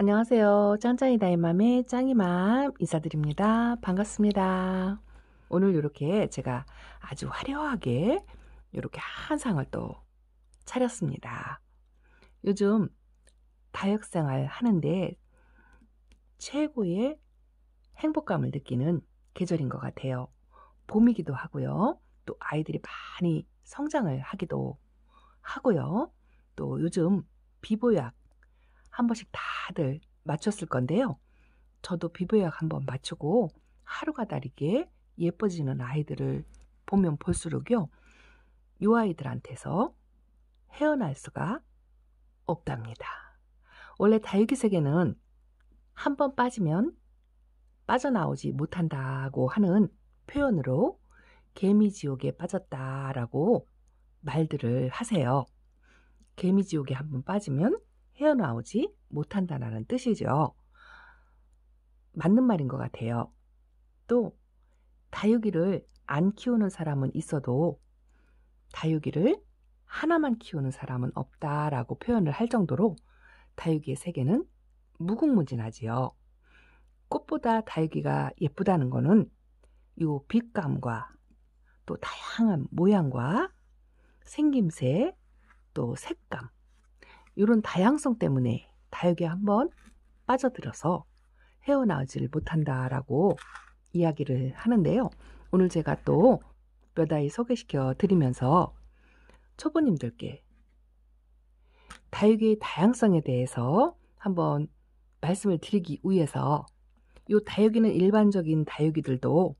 안녕하세요. 짱짱이다의 맘의 짱이맘 인사드립니다. 반갑습니다. 오늘 이렇게 제가 아주 화려하게 이렇게 한 상을 또 차렸습니다. 요즘 다육생활 하는데 최고의 행복감을 느끼는 계절인 것 같아요. 봄이기도 하고요. 또 아이들이 많이 성장을 하기도 하고요. 또 요즘 비보약 한 번씩 다들 맞췄을 건데요. 저도 피부약 한번 맞추고 하루가 다르게 예뻐지는 아이들을 보면 볼수록요. 이 아이들한테서 헤어날 수가 없답니다. 원래 다육이 세계는 한 번 빠지면 빠져나오지 못한다고 하는 표현으로 개미지옥에 빠졌다라고 말들을 하세요. 개미지옥에 한 번 빠지면 헤어나오지 못한다는 뜻이죠. 맞는 말인 것 같아요. 또 다육이를 안 키우는 사람은 있어도 다육이를 하나만 키우는 사람은 없다라고 표현을 할 정도로 다육이의 세계는 무궁무진하지요. 꽃보다 다육이가 예쁘다는 거는 이 빛감과 또 다양한 모양과 생김새 또 색감 이런 다양성 때문에 다육이에 한번 빠져들어서 헤어나오지를 못한다라고 이야기를 하는데요. 오늘 제가 또 몇 아이 소개시켜 드리면서 초보님들께 다육이의 다양성에 대해서 한번 말씀을 드리기 위해서 이 다육이는 일반적인 다육이들도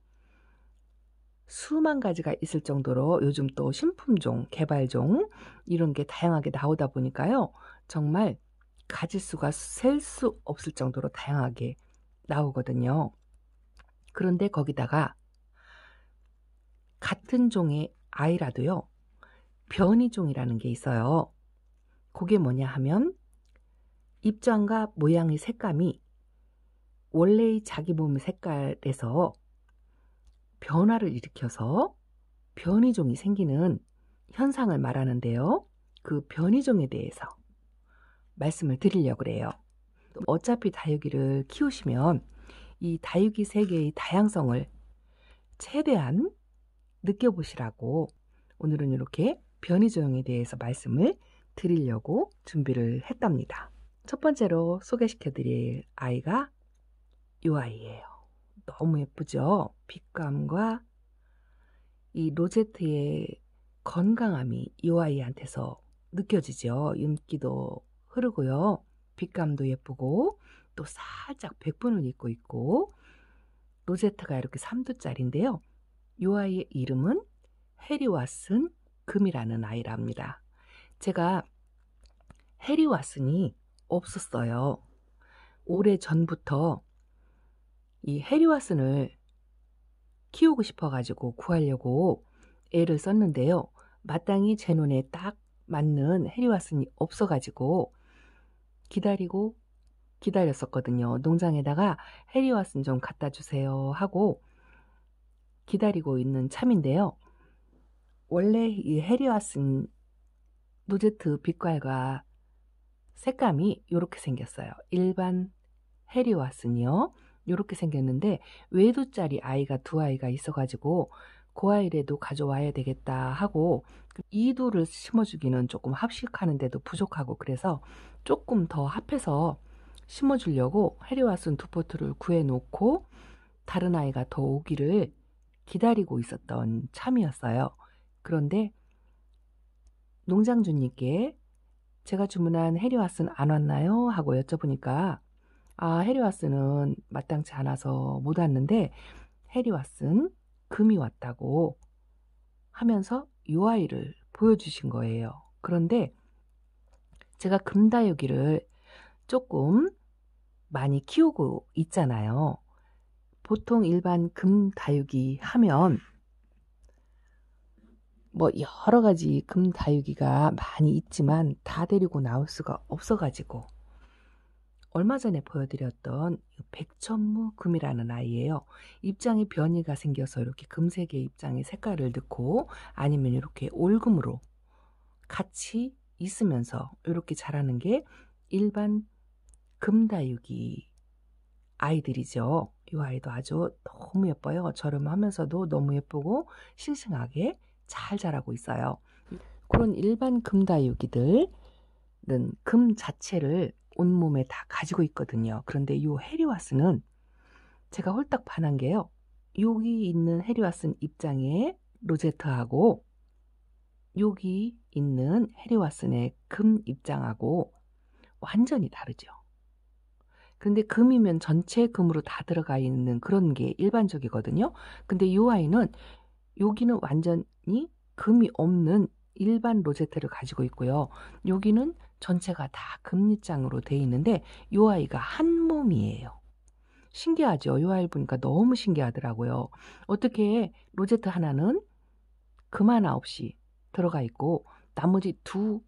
수만 가지가 있을 정도로 요즘 또 신품종, 개발종 이런 게 다양하게 나오다 보니까요. 정말 가질 수가 셀 수 없을 정도로 다양하게 나오거든요. 그런데 거기다가 같은 종의 아이라도요. 변이종이라는 게 있어요. 그게 뭐냐 하면 입장과 모양의 색감이 원래의 자기 몸의 색깔에서 변화를 일으켜서 변이종이 생기는 현상을 말하는데요. 그 변이종에 대해서 말씀을 드리려고 그래요. 어차피 다육이를 키우시면 이 다육이 세계의 다양성을 최대한 느껴보시라고 오늘은 이렇게 변이종에 대해서 말씀을 드리려고 준비를 했답니다. 첫 번째로 소개시켜 드릴 아이가 이 아이예요. 너무 예쁘죠? 빛감과 이 로제트의 건강함이 이 아이한테서 느껴지죠. 윤기도 흐르고요. 빛감도 예쁘고 또 살짝 백분을 입고 있고 로제트가 이렇게 3두짜리인데요. 이 아이의 이름은 해리왓슨 금이라는 아이랍니다. 제가 해리왓슨이 없었어요. 오래 전부터 이 해리왓슨을 키우고 싶어가지고 구하려고 애를 썼는데요. 마땅히 제 눈에 딱 맞는 해리왓슨이 없어가지고 기다리고 기다렸었거든요. 농장에다가 해리왓슨 좀 갖다 주세요 하고 기다리고 있는 참인데요. 원래 이 해리왓슨 노제트 빛깔과 색감이 이렇게 생겼어요. 일반 해리왓슨이요. 이렇게 생겼는데 외두짜리 아이가 두 아이가 있어가지고 그 아이라도 가져와야 되겠다 하고 이두를 심어주기는 조금 합식하는데도 부족하고 그래서 조금 더 합해서 심어주려고 해리왓슨 두 포트를 구해놓고 다른 아이가 더 오기를 기다리고 있었던 참이었어요. 그런데 농장주님께 제가 주문한 해리왓슨 안 왔나요? 하고 여쭤보니까 해리왓슨은 마땅치 않아서 못 왔는데 해리왓슨 금이 왔다고 하면서 이 아이를 보여주신 거예요. 그런데 제가 금다육이를 조금 많이 키우고 있잖아요. 보통 일반 금다육이 하면 뭐 여러 가지 금다육이가 많이 있지만 다 데리고 나올 수가 없어가지고 얼마 전에 보여드렸던 백천무 금이라는 아이예요. 입장이 변이가 생겨서 이렇게 금색의 입장의 색깔을 넣고 아니면 이렇게 올금으로 같이 있으면서 이렇게 자라는 게 일반 금다육이 아이들이죠. 이 아이도 아주 너무 예뻐요. 저렴하면서도 너무 예쁘고 싱싱하게 잘 자라고 있어요. 그런 일반 금다육이들은 금 자체를 온몸에 다 가지고 있거든요. 그런데 이 해리와스는 제가 홀딱 반한 게요. 여기 있는 해리와스 입장에 로제트하고 여기 있는 해리와슨의 금 입장하고 완전히 다르죠. 근데 금이면 전체 금으로 다 들어가 있는 그런 게 일반적이거든요. 근데 이 아이는 여기는 완전히 금이 없는 일반 로제트를 가지고 있고요. 여기는 전체가 다 금잎장으로 되어 있는데 이 아이가 한 몸이에요. 신기하죠? 이 아이 보니까 너무 신기하더라고요. 어떻게 로제트 하나는 금 하나 없이 들어가 있고 나머지 두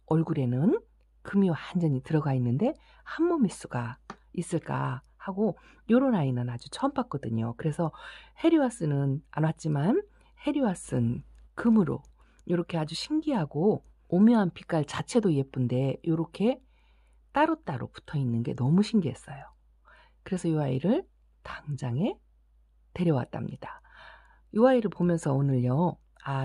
얼굴에는 금이 완전히 들어가 있는데 한 몸일 수가 있을까 하고 요런 아이는 아주 처음 봤거든요. 그래서 해리와스는 안 왔지만 해리와스는 금으로 이렇게 아주 신기하고 오묘한 빛깔 자체도 예쁜데 이렇게 따로따로 붙어 있는 게 너무 신기했어요. 그래서 이 아이를 당장에 데려왔답니다. 이 아이를 보면서 오늘요,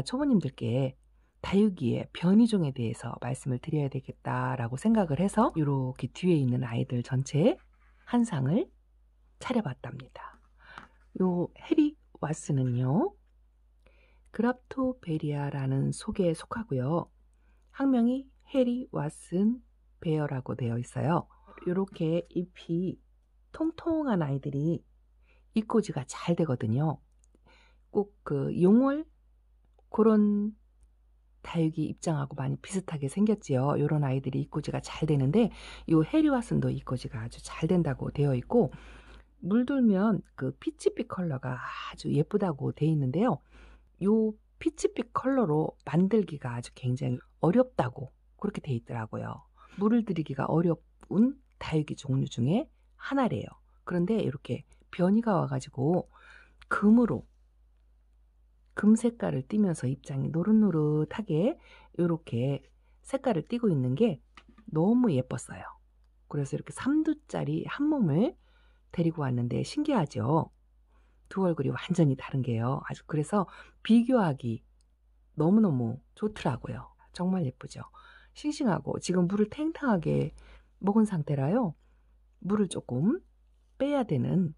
초보님들께 다육이의 변이종에 대해서 말씀을 드려야 되겠다라고 생각을 해서 이렇게 뒤에 있는 아이들 전체에 한 상을 차려봤답니다. 요 해리와스는요, 그랍토베리아라는 속에 속하고요. 학명이 해리와슨 베어라고 되어 있어요. 이렇게 잎이 통통한 아이들이 잎꽂이가 잘 되거든요. 꼭 그 용월 그런 다육이 입장하고 많이 비슷하게 생겼지요. 이런 아이들이 잎꽂이가 잘 되는데 이 해리와슨도 잎꽂이가 아주 잘 된다고 되어 있고 물들면 그 피치빛 컬러가 아주 예쁘다고 되어 있는데요. 이 피치빛 컬러로 만들기가 아주 굉장히 어렵다고 그렇게 되어 있더라고요. 물을 들이기가 어려운 다육이 종류 중에 하나래요. 그런데 이렇게 변이가 와가지고 금으로 금 색깔을 띠면서 입장이 노릇노릇하게 이렇게 색깔을 띠고 있는 게 너무 예뻤어요. 그래서 이렇게 3두짜리 한 몸을 데리고 왔는데 신기하죠? 두 얼굴이 완전히 다른 게요. 아주 그래서 비교하기 너무너무 좋더라고요. 정말 예쁘죠? 싱싱하고 지금 물을 탱탱하게 먹은 상태라요. 물을 조금 빼야 되는,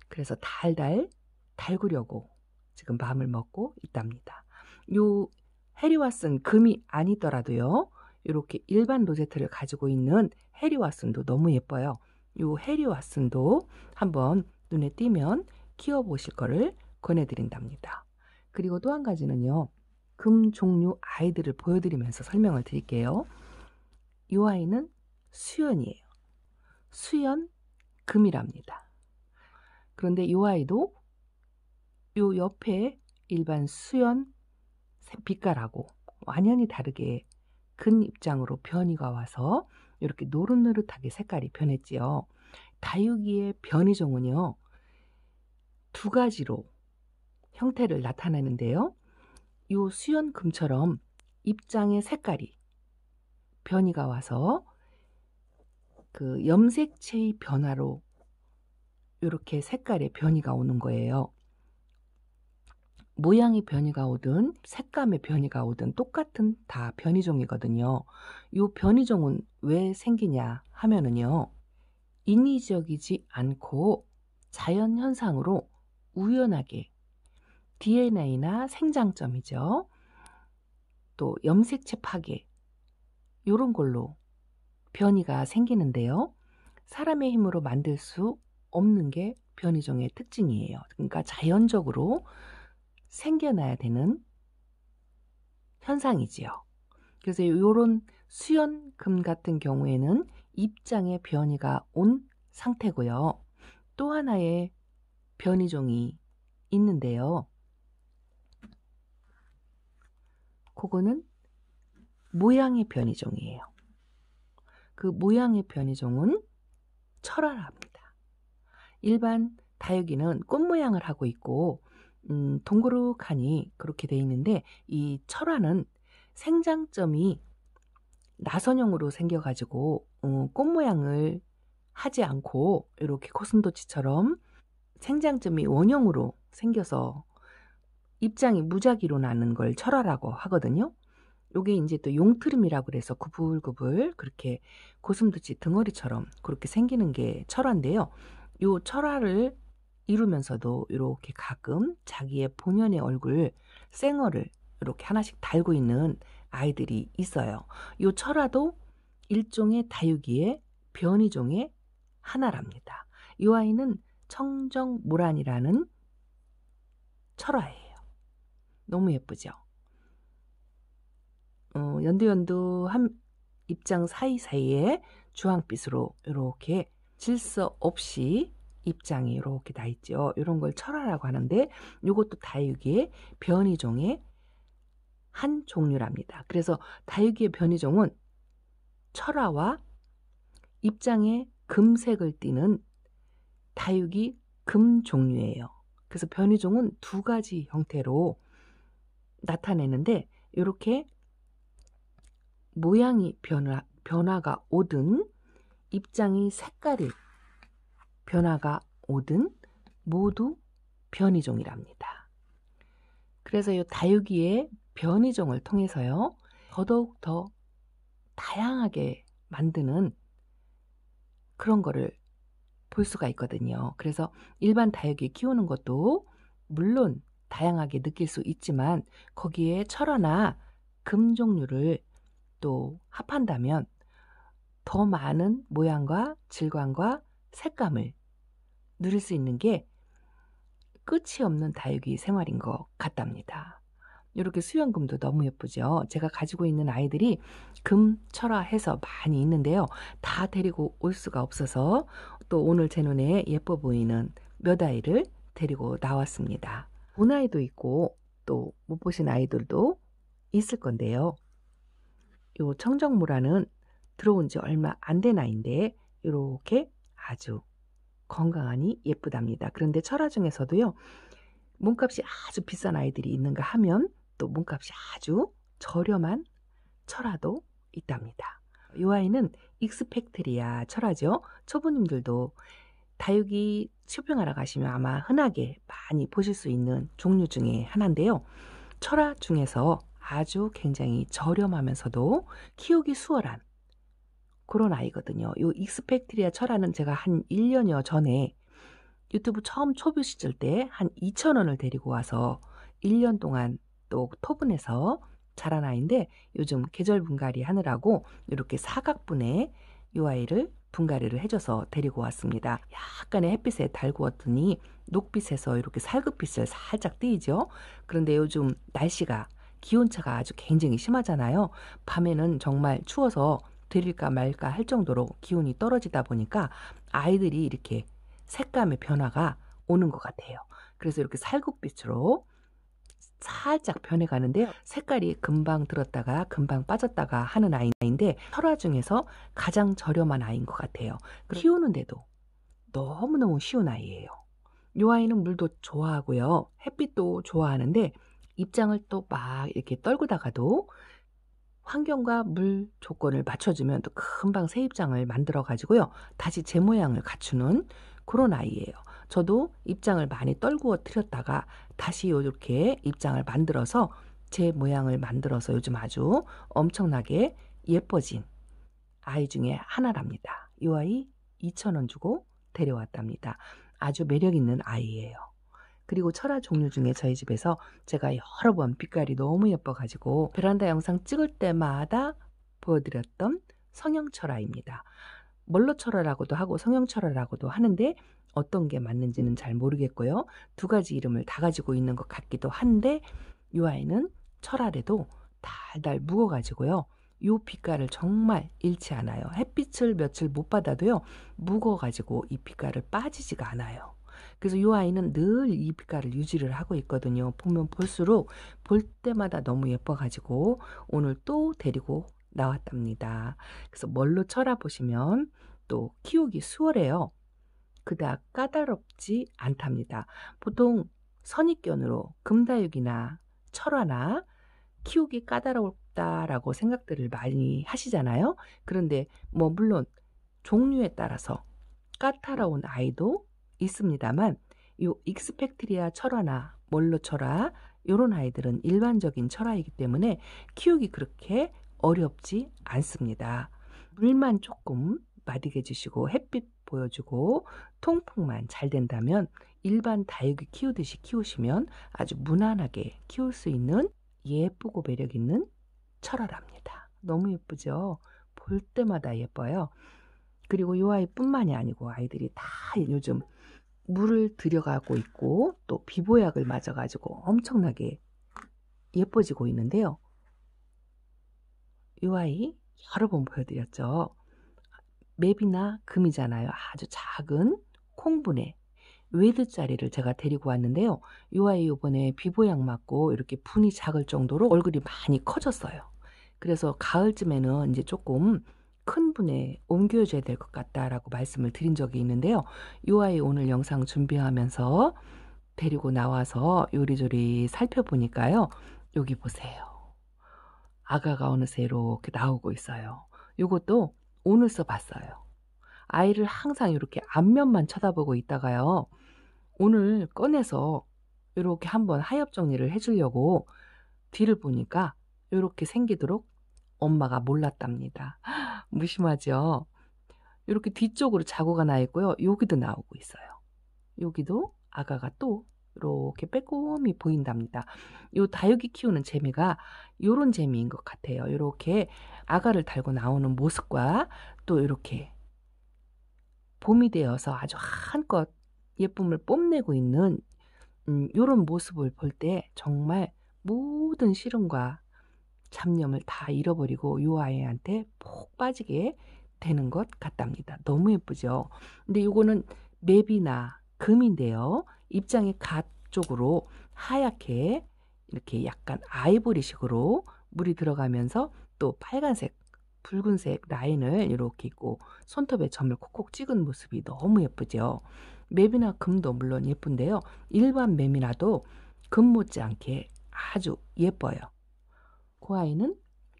그래서 달달 달구려고 지금 마음을 먹고 있답니다. 요 해리와슨 금이 아니더라도요. 이렇게 일반 로제트를 가지고 있는 해리와슨도 너무 예뻐요. 요 해리와슨도 한번 눈에 띄면 키워보실 거를 권해드린답니다. 그리고 또 한 가지는요. 금 종류 아이들을 보여드리면서 설명을 드릴게요. 이 아이는 수연이에요. 수연 금이랍니다. 그런데 이 아이도 요 옆에 일반 수연 빛깔하고 완전히 다르게 근 입장으로 변이가 와서 이렇게 노릇노릇하게 색깔이 변했지요. 다육이의 변이종은요, 두 가지로 형태를 나타내는데요. 요 수연금처럼 입장의 색깔이 변이가 와서 그 염색체의 변화로 이렇게 색깔의 변이가 오는 거예요. 모양의 변이가 오든 색감의 변이가 오든 똑같은 다 변이종이거든요. 이 변이종은 왜 생기냐 하면은요. 인위적이지 않고 자연현상으로 우연하게 DNA나 생장점이죠. 또 염색체 파괴 이런 걸로 변이가 생기는데요. 사람의 힘으로 만들 수 없는 게 변이종의 특징이에요. 그러니까 자연적으로 생겨나야 되는 현상이지요. 그래서 이런 수연금 같은 경우에는 입장의 변이가 온 상태고요. 또 하나의 변이종이 있는데요. 그거는 모양의 변이종이에요. 그 모양의 변이종은 철화랍니다. 일반 다육이는 꽃 모양을 하고 있고 동그랗하니 그렇게 돼 있는데 이 철화는 생장점이 나선형으로 생겨가지고 꽃 모양을 하지 않고 이렇게 고슴도치처럼 생장점이 원형으로 생겨서 입장이 무작위로 나는 걸 철화라고 하거든요. 요게 이제 또 용트름이라고 그래서 구불구불 그렇게 고슴도치 덩어리처럼 그렇게 생기는 게 철화인데요. 요 철화를 이루면서도 이렇게 가끔 자기의 본연의 얼굴 생얼을 이렇게 하나씩 달고 있는 아이들이 있어요. 요 철화도 일종의 다육이의 변이종의 하나랍니다. 이 아이는 청정모란이라는 철화예요. 너무 예쁘죠? 연두연두한 입장 사이사이에 주황빛으로 이렇게 질서 없이 입장이 이렇게 나 있죠. 이런 걸 철화라고 하는데 이것도 다육이의 변이종의 한 종류랍니다. 그래서 다육이의 변이종은 철화와 입장에 금색을 띠는 다육이 금 종류예요. 그래서 변이종은 두 가지 형태로 나타내는데 이렇게 모양이 변화가 오든 입장이 색깔이 변화가 오든 모두 변이종이랍니다. 그래서 이 다육이의 변이종을 통해서요 더더욱 더 다양하게 만드는 그런 거를 볼 수가 있거든요. 그래서 일반 다육이 키우는 것도 물론 다양하게 느낄 수 있지만 거기에 철화나 금 종류를 또 합한다면 더 많은 모양과 질감과 색감을 누릴 수 있는 게 끝이 없는 다육이 생활인 것 같답니다. 이렇게 수연금도 너무 예쁘죠. 제가 가지고 있는 아이들이 금, 철화 해서 많이 있는데요. 다 데리고 올 수가 없어서 또 오늘 제 눈에 예뻐 보이는 몇 아이를 데리고 나왔습니다. 본 아이도 있고 또 못 보신 아이들도 있을 건데요. 요 청정모란은 들어온 지 얼마 안 된 아이인데 이렇게 아주 건강하니 예쁘답니다. 그런데 철화 중에서도요. 몸값이 아주 비싼 아이들이 있는가 하면 또 몸값이 아주 저렴한 철화도 있답니다. 이 아이는 익스펙트리아 철화죠. 초보님들도 다육이 쇼핑하러 가시면 아마 흔하게 많이 보실 수 있는 종류 중에 하나인데요. 철화 중에서 아주 굉장히 저렴하면서도 키우기 수월한 그런 아이거든요. 이 익스펙트리아 철화는 제가 한 1년여 전에 유튜브 처음 초보 시절 때 한 2,000원을 데리고 와서 1년 동안 또 토분해서 자란 아이인데 요즘 계절 분갈이 하느라고 이렇게 사각분에 이 아이를 분갈이를 해줘서 데리고 왔습니다. 약간의 햇빛에 달구었더니 녹빛에서 이렇게 살급빛을 살짝 띄죠. 그런데 요즘 날씨가 기온차가 아주 굉장히 심하잖아요. 밤에는 정말 추워서 드릴까 말까 할 정도로 기온이 떨어지다 보니까 아이들이 이렇게 색감의 변화가 오는 것 같아요. 그래서 이렇게 살구빛으로 살짝 변해가는데요. 색깔이 금방 들었다가 금방 빠졌다가 하는 아이인데 철화 중에서 가장 저렴한 아이인 것 같아요. 키우는데도 너무너무 쉬운 아이예요. 이 아이는 물도 좋아하고요. 햇빛도 좋아하는데 입장을 또 막 이렇게 떨구다가도 환경과 물 조건을 맞춰주면 또 금방 새 입장을 만들어 가지고요. 다시 제 모양을 갖추는 그런 아이예요. 저도 입장을 많이 떨구어 드렸다가 다시 이렇게 입장을 만들어서 제 모양을 만들어서 요즘 아주 엄청나게 예뻐진 아이 중에 하나랍니다. 이 아이 2,000원 주고 데려왔답니다. 아주 매력 있는 아이예요. 그리고 철화 종류 중에 저희 집에서 제가 여러 번 빛깔이 너무 예뻐가지고 베란다 영상 찍을 때마다 보여드렸던 성형철화입니다. 멀로철화라고도 하고 성형철화라고도 하는데 어떤 게 맞는지는 잘 모르겠고요. 두 가지 이름을 다 가지고 있는 것 같기도 한데 이 아이는 철화래도 달달 묵어가지고요. 이 빛깔을 정말 잃지 않아요. 햇빛을 며칠 못 받아도요. 묵어가지고 이 빛깔을 빠지지가 않아요. 그래서 이 아이는 늘 이 빛깔을 유지를 하고 있거든요. 보면 볼수록 볼 때마다 너무 예뻐가지고 오늘 또 데리고 나왔답니다. 그래서 멀로 철화 보시면 또 키우기 수월해요. 그닥 까다롭지 않답니다. 보통 선입견으로 금다육이나 철화나 키우기 까다로울 싶다라고 생각들을 많이 하시잖아요. 그런데 뭐 물론 종류에 따라서 까다로운 아이도 있습니다만 요 익스펙트리아 철화나 멀로 철화 요런 아이들은 일반적인 철화이기 때문에 키우기 그렇게 어렵지 않습니다. 물만 조금 마디게 주시고 햇빛 보여주고 통풍만 잘 된다면 일반 다육이 키우듯이 키우시면 아주 무난하게 키울 수 있는 예쁘고 매력 있는 철화랍니다. 너무 예쁘죠? 볼 때마다 예뻐요. 그리고 이 아이뿐만이 아니고 아이들이 다 요즘 물을 들여가고 있고 또 비보약을 맞아가지고 엄청나게 예뻐지고 있는데요. 이 아이 여러 번 보여드렸죠. 맵이나 금이잖아요. 아주 작은 콩분해 웨드짜리를 제가 데리고 왔는데요. 이 아이 이번에 비보약 맞고 이렇게 분이 작을 정도로 얼굴이 많이 커졌어요. 그래서 가을쯤에는 이제 조금 큰 분에 옮겨줘야 될 것 같다라고 말씀을 드린 적이 있는데요. 이 아이 오늘 영상 준비하면서 데리고 나와서 요리조리 살펴보니까요. 여기 보세요. 아가가 어느새 이렇게 나오고 있어요. 요것도 오늘 써봤어요. 아이를 항상 이렇게 앞면만 쳐다보고 있다가요. 오늘 꺼내서 이렇게 한번 하엽 정리를 해주려고 뒤를 보니까 이렇게 생기도록 엄마가 몰랐답니다. 무심하죠? 이렇게 뒤쪽으로 자구가 나 있고요. 여기도 나오고 있어요. 여기도 아가가 또 이렇게 빼꼼히 보인답니다. 요 다육이 키우는 재미가 요런 재미인 것 같아요. 이렇게 아가를 달고 나오는 모습과 또 이렇게 봄이 되어서 아주 한껏 예쁨을 뽐내고 있는 요런 모습을 볼 때 정말 모든 시름과 잡념을 다 잃어버리고 요 아이한테 푹 빠지게 되는 것 같답니다. 너무 예쁘죠? 근데 요거는 맵이나 금인데요. 입장이 갓 쪽으로 하얗게 이렇게 약간 아이보리식으로 물이 들어가면서 또 빨간색, 붉은색 라인을 이렇게 있고 손톱에 점을 콕콕 찍은 모습이 너무 예쁘죠. 맵이나 금도 물론 예쁜데요. 일반 맵이나도 금 못지않게 아주 예뻐요. 그 아이는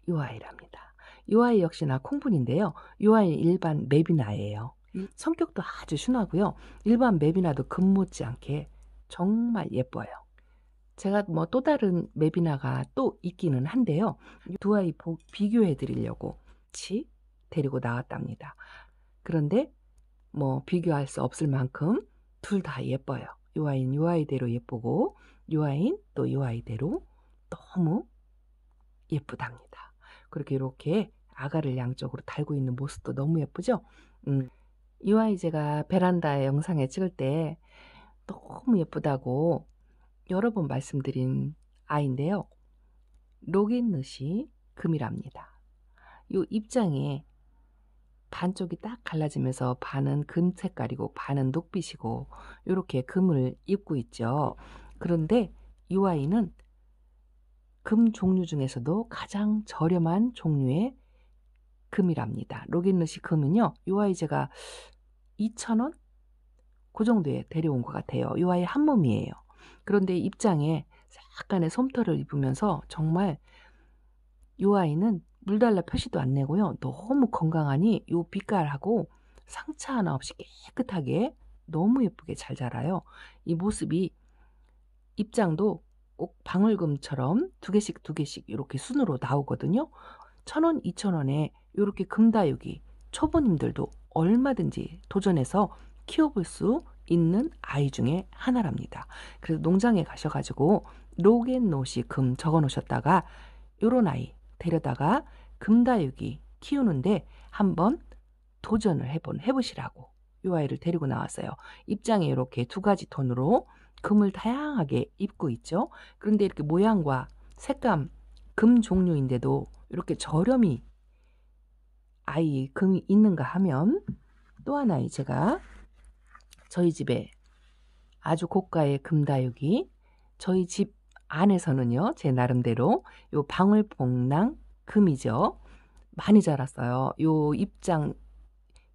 이 아이랍니다. 이 아이 역시나 콩분인데요. 이 아이는 일반 맵이나예요. 성격도 아주 순하고요. 일반 맵이나도 금 못지않게 정말 예뻐요. 제가 뭐 또 다른 맵이나가 또 있기는 한데요. 두 아이 비교해 드리려고 같이 데리고 나왔답니다. 그런데 뭐 비교할 수 없을 만큼 둘 다 예뻐요. 이 아이는 이 아이대로 예쁘고 이 아이는 또 이 아이대로 너무 예쁘답니다. 그렇게 이렇게 아가를 양쪽으로 달고 있는 모습도 너무 예쁘죠? 이 아이 제가 베란다에 영상에 찍을 때 너무 예쁘다고 여러 번 말씀드린 아이인데요. 로긴넛이 금이랍니다. 이 입장에 반쪽이 딱 갈라지면서 반은 금 색깔이고 반은 녹빛이고 이렇게 금을 입고 있죠. 그런데 이 아이는 금 종류 중에서도 가장 저렴한 종류의 금이랍니다. 로긴넛이 금은요. 이 아이 제가 2,000원? 그 정도에 데려온 것 같아요. 이 아이 한 몸이에요. 그런데 입장에 약간의 솜털을 입으면서 정말 이 아이는 물 달라 표시도 안 내고요. 너무 건강하니 이 빛깔하고 상처 하나 없이 깨끗하게 너무 예쁘게 잘 자라요. 이 모습이 입장도 꼭 방울금처럼 두 개씩 이렇게 순으로 나오거든요. 1,000원, 2,000원에 이렇게 금다육이 초보님들도 얼마든지 도전해서 키워볼 수 있는 아이 중에 하나랍니다. 그래서 농장에 가셔가지고 로겐노시 금 적어 놓으셨다가 요런 아이 데려다가 금다육이 키우는데 한번 도전을 해보시라고 이 아이를 데리고 나왔어요. 입장에 이렇게 두 가지 톤으로 금을 다양하게 입고 있죠. 그런데 이렇게 모양과 색감 금 종류인데도 이렇게 저렴이 아이 금이 있는가 하면 또 하나의 제가 저희 집에 아주 고가의 금다육이 저희 집 안에서는요 제 나름대로 요 방울복랑 금이죠. 많이 자랐어요. 요 입장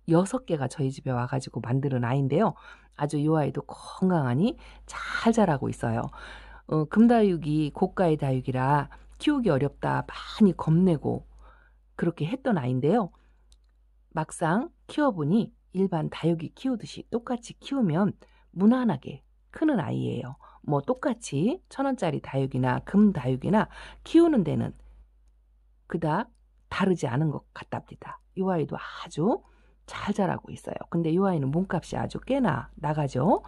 6개가 저희 집에 와가지고 만드는 아이인데요. 아주 이 아이도 건강하니 잘 자라고 있어요. 금다육이 고가의 다육이라 키우기 어렵다 많이 겁내고 그렇게 했던 아이인데요. 막상 키워보니 일반 다육이 키우듯이 똑같이 키우면 무난하게 크는 아이예요. 뭐 똑같이 1,000원짜리 다육이나 금 다육이나 키우는 데는 그닥 다르지 않은 것 같답니다. 이 아이도 아주 잘 자라고 있어요. 근데 이 아이는 몸값이 아주 꽤나 나가죠.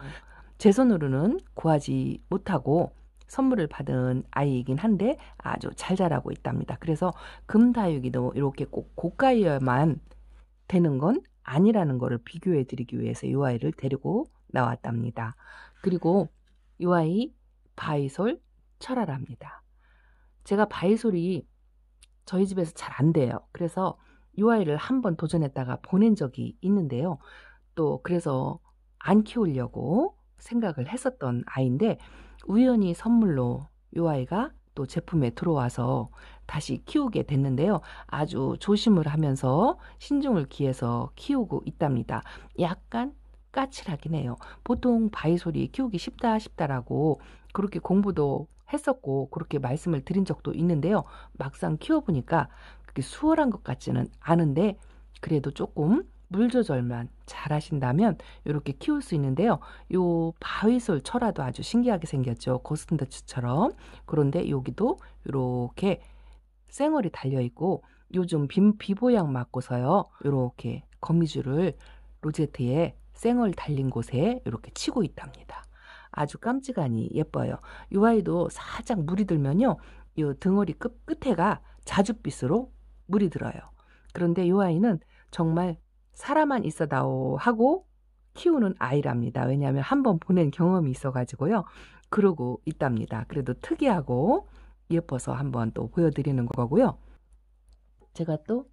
제 손으로는 구하지 못하고 선물을 받은 아이이긴 한데 아주 잘 자라고 있답니다. 그래서 금다육이도 이렇게 꼭 고가여야만 되는 건 아니라는 거를 비교해 드리기 위해서 이 아이를 데리고 나왔답니다. 그리고 이 아이 바이솔 철화랍니다. 제가 바이솔이 저희 집에서 잘 안 돼요. 그래서 이 아이를 한번 도전했다가 보낸 적이 있는데요. 또 그래서 안 키우려고 생각을 했었던 아이인데 우연히 선물로 이 아이가 또 제품에 들어와서 다시 키우게 됐는데요. 아주 조심을 하면서 신중을 기해서 키우고 있답니다. 약간 까칠하긴 해요. 보통 바이솔이 키우기 쉽다라고 그렇게 공부도 했었고 그렇게 말씀을 드린 적도 있는데요. 막상 키워보니까 그렇게 수월한 것 같지는 않은데 그래도 조금 물 조절만 잘 하신다면 이렇게 키울 수 있는데요. 요 바위솔 철화도 아주 신기하게 생겼죠. 고스턴더츠처럼. 그런데 여기도 이렇게 쌩얼이 달려있고 요즘 비보양 맞고서요. 이렇게 거미줄을 로제트에 쌩얼 달린 곳에 이렇게 치고 있답니다. 아주 깜찍하니 예뻐요. 이 아이도 살짝 물이 들면요. 이 등허리 끝에가 자줏빛으로 물이 들어요. 그런데 이 아이는 정말 살아만 있어다오 하고 키우는 아이랍니다. 왜냐하면 한번 보낸 경험이 있어가지고요. 그러고 있답니다. 그래도 특이하고 예뻐서 한번 또 보여드리는 거고요. 제가 또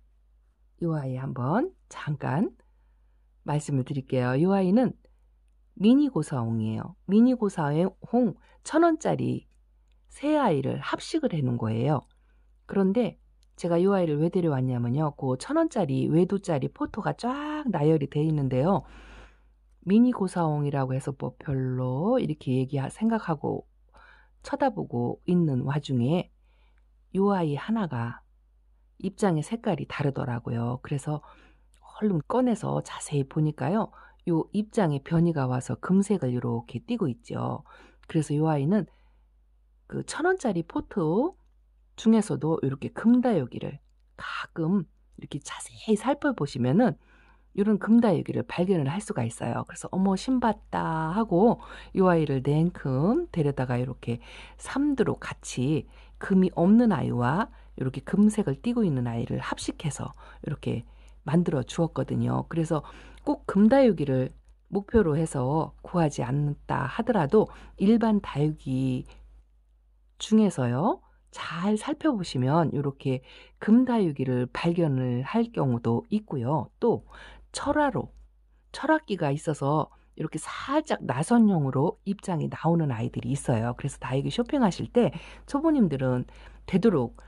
이 아이 한번 잠깐 말씀을 드릴게요. 이 아이는 미니 고사홍이에요. 미니 고사홍 1,000원짜리 새 아이를 합식을 해놓은 거예요. 그런데 제가 이 아이를 왜 데려왔냐면요. 그 1,000원짜리 외도짜리 포토가 쫙 나열이 돼 있는데요. 미니 고사홍이라고 해서 뭐 별로 이렇게 생각하고 쳐다보고 있는 와중에 이 아이 하나가 입장의 색깔이 다르더라고요. 그래서 얼른 꺼내서 자세히 보니까요. 요 입장에 변이가 와서 금색을 이렇게 띄고 있죠. 그래서 이 아이는 그 1,000원짜리 포토 중에서도 이렇게 금다육이를 가끔 이렇게 자세히 살펴보시면은 이런 금다육이를 발견을 할 수가 있어요. 그래서 어머 신봤다 하고 이 아이를 냉큼 데려다가 이렇게 삼두로 같이 금이 없는 아이와 이렇게 금색을 띠고 있는 아이를 합식해서 이렇게 만들어 주었거든요. 그래서 꼭 금다육이를 목표로 해서 구하지 않다 하더라도 일반 다육이 중에서요. 잘 살펴보시면 이렇게 금다육이를 발견을 할 경우도 있고요. 또 철학기가 있어서 이렇게 살짝 나선형으로 입장이 나오는 아이들이 있어요. 그래서 다육이 쇼핑하실 때 초보님들은 되도록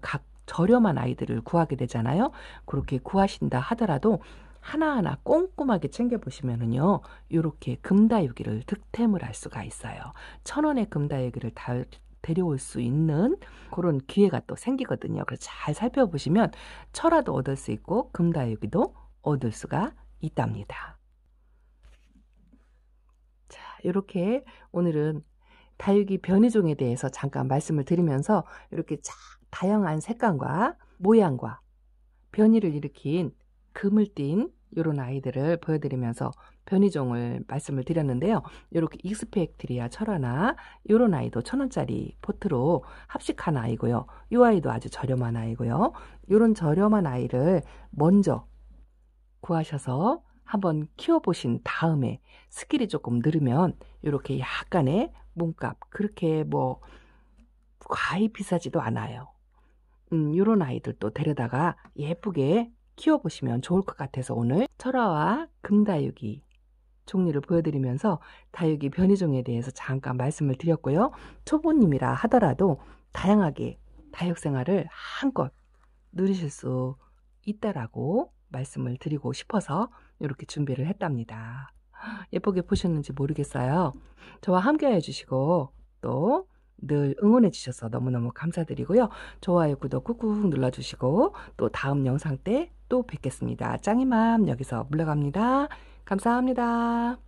각 저렴한 아이들을 구하게 되잖아요. 그렇게 구하신다 하더라도 하나하나 꼼꼼하게 챙겨보시면은요. 이렇게 금다육이를 득템을 할 수가 있어요. 1,000원의 금다육이를 데려올 수 있는 그런 기회가 또 생기거든요. 그래서 잘 살펴보시면 철화도 얻을 수 있고 금다육이도 얻을 수가 있답니다. 자, 이렇게 오늘은 다육이 변이종에 대해서 잠깐 말씀을 드리면서 이렇게 다양한 색감과 모양과 변이를 일으킨 금을 띤 이런 아이들을 보여드리면서 변이종을 말씀을 드렸는데요. 이렇게 익스펙트리아 철화나 이런 아이도 1,000원짜리 포트로 합식한 아이고요. 이 아이도 아주 저렴한 아이고요. 이런 저렴한 아이를 먼저 구하셔서 한번 키워보신 다음에 스킬이 조금 늘으면 이렇게 약간의 몸값 그렇게 뭐 과히 비싸지도 않아요. 이런 아이들도 데려다가 예쁘게 키워보시면 좋을 것 같아서 오늘 철화와 금다육이 종류를 보여드리면서 다육이 변이종에 대해서 잠깐 말씀을 드렸고요. 초보님이라 하더라도 다양하게 다육생활을 한껏 누리실 수 있다라고 말씀을 드리고 싶어서 이렇게 준비를 했답니다. 예쁘게 보셨는지 모르겠어요. 저와 함께 해주시고 또 늘 응원해 주셔서 너무너무 감사드리고요. 좋아요, 구독 꾹꾹 눌러주시고 또 다음 영상 때 또 뵙겠습니다. 짱이맘 여기서 물러갑니다. 감사합니다.